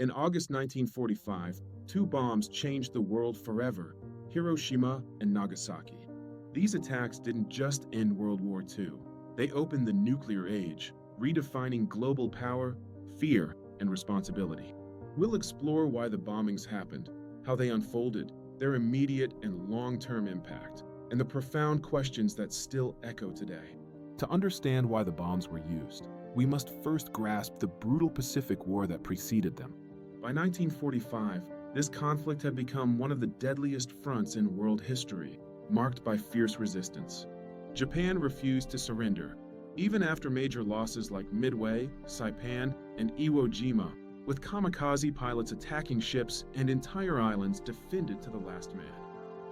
In August 1945, two bombs changed the world forever: Hiroshima and Nagasaki. These attacks didn't just end World War II, they opened the nuclear age, redefining global power, fear, and responsibility. We'll explore why the bombings happened, how they unfolded, their immediate and long-term impact, and the profound questions that still echo today. To understand why the bombs were used, we must first grasp the brutal Pacific War that preceded them. By 1945, this conflict had become one of the deadliest fronts in world history, marked by fierce resistance. Japan refused to surrender, even after major losses like Midway, Saipan, and Iwo Jima, with kamikaze pilots attacking ships and entire islands defended to the last man.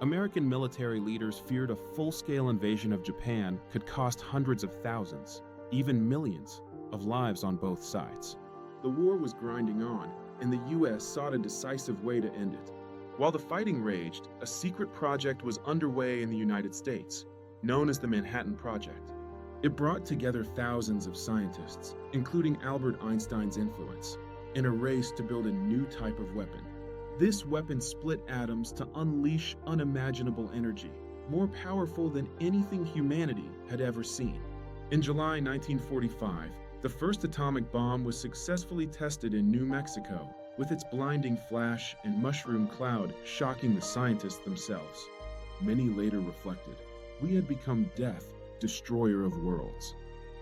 American military leaders feared a full-scale invasion of Japan could cost hundreds of thousands, even millions, of lives on both sides. The war was grinding on, and the U.S. sought a decisive way to end it. While the fighting raged, a secret project was underway in the United States, known as the Manhattan Project. It brought together thousands of scientists, including Albert Einstein's influence, in a race to build a new type of weapon. This weapon split atoms to unleash unimaginable energy, more powerful than anything humanity had ever seen. In July 1945, the first atomic bomb was successfully tested in New Mexico, with its blinding flash and mushroom cloud shocking the scientists themselves. Many later reflected, "We had become death, destroyer of worlds."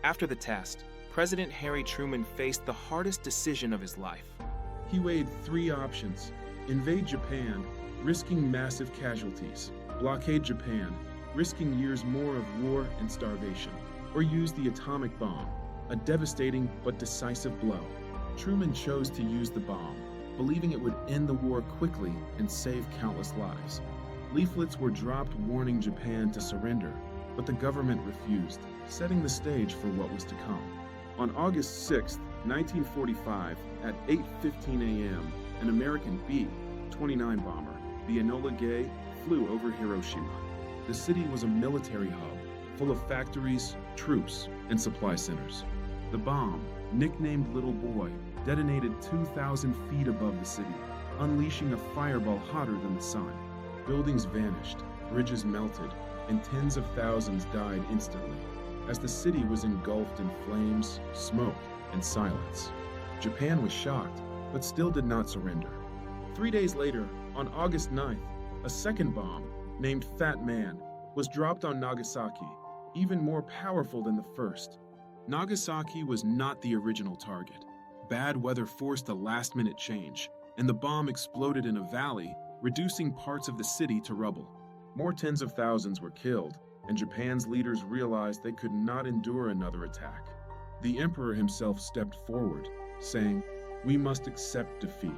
After the test, President Harry Truman faced the hardest decision of his life. He weighed three options: invade Japan, risking massive casualties; blockade Japan, risking years more of war and starvation; or use the atomic bomb, a devastating but decisive blow. Truman chose to use the bomb, believing it would end the war quickly and save countless lives. Leaflets were dropped warning Japan to surrender, but the government refused, setting the stage for what was to come. On August 6, 1945, at 8:15 a.m., an American B-29 bomber, the Enola flew over Hiroshima. The city was a military hub, full of factories, troops, and supply centers. The bomb, nicknamed Little Boy, detonated 2,000 feet above the city, unleashing a fireball hotter than the sun. Buildings vanished, bridges melted, and tens of thousands died instantly, as the city was engulfed in flames, smoke, and silence. Japan was shocked, but still did not surrender. 3 days later, on August 9th, a second bomb, named Fat Man, was dropped on Nagasaki, even more powerful than the first. Nagasaki was not the original target. Bad weather forced a last-minute change, and the bomb exploded in a valley, reducing parts of the city to rubble. More tens of thousands were killed, and Japan's leaders realized they could not endure another attack. The emperor himself stepped forward, saying, "We must accept defeat."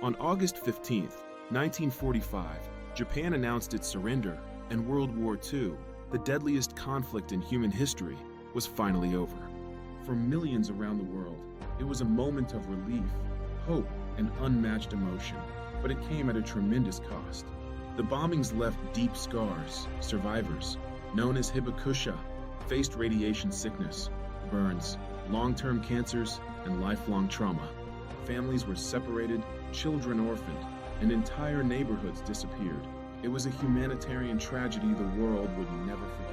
On August 15th, 1945, Japan announced its surrender, and World War II, the deadliest conflict in human history, was finally over. For millions around the world, it was a moment of relief, hope, and unmatched emotion, but it came at a tremendous cost. The bombings left deep scars. Survivors, known as hibakusha, faced radiation sickness, burns, long-term cancers, and lifelong trauma. Families were separated, children orphaned, and entire neighborhoods disappeared. It was a humanitarian tragedy the world would never forget.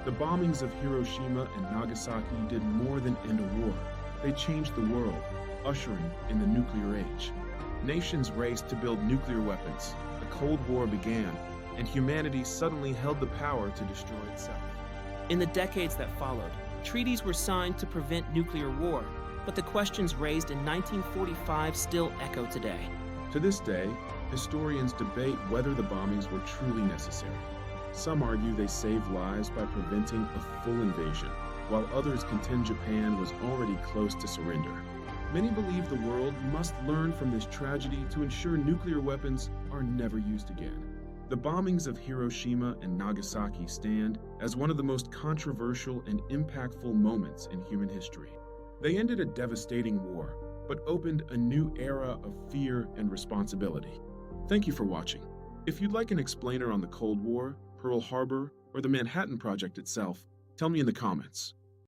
The bombings of Hiroshima and Nagasaki did more than end a war. They changed the world, ushering in the nuclear age. Nations raced to build nuclear weapons. A Cold War began, and humanity suddenly held the power to destroy itself. In the decades that followed, treaties were signed to prevent nuclear war, but the questions raised in 1945 still echo today. To this day, historians debate whether the bombings were truly necessary. Some argue they saved lives by preventing a full invasion, while others contend Japan was already close to surrender. Many believe the world must learn from this tragedy to ensure nuclear weapons are never used again. The bombings of Hiroshima and Nagasaki stand as one of the most controversial and impactful moments in human history. They ended a devastating war, but opened a new era of fear and responsibility. Thank you for watching. If you'd like an explainer on the Cold War, Pearl Harbor, or the Manhattan Project itself, tell me in the comments.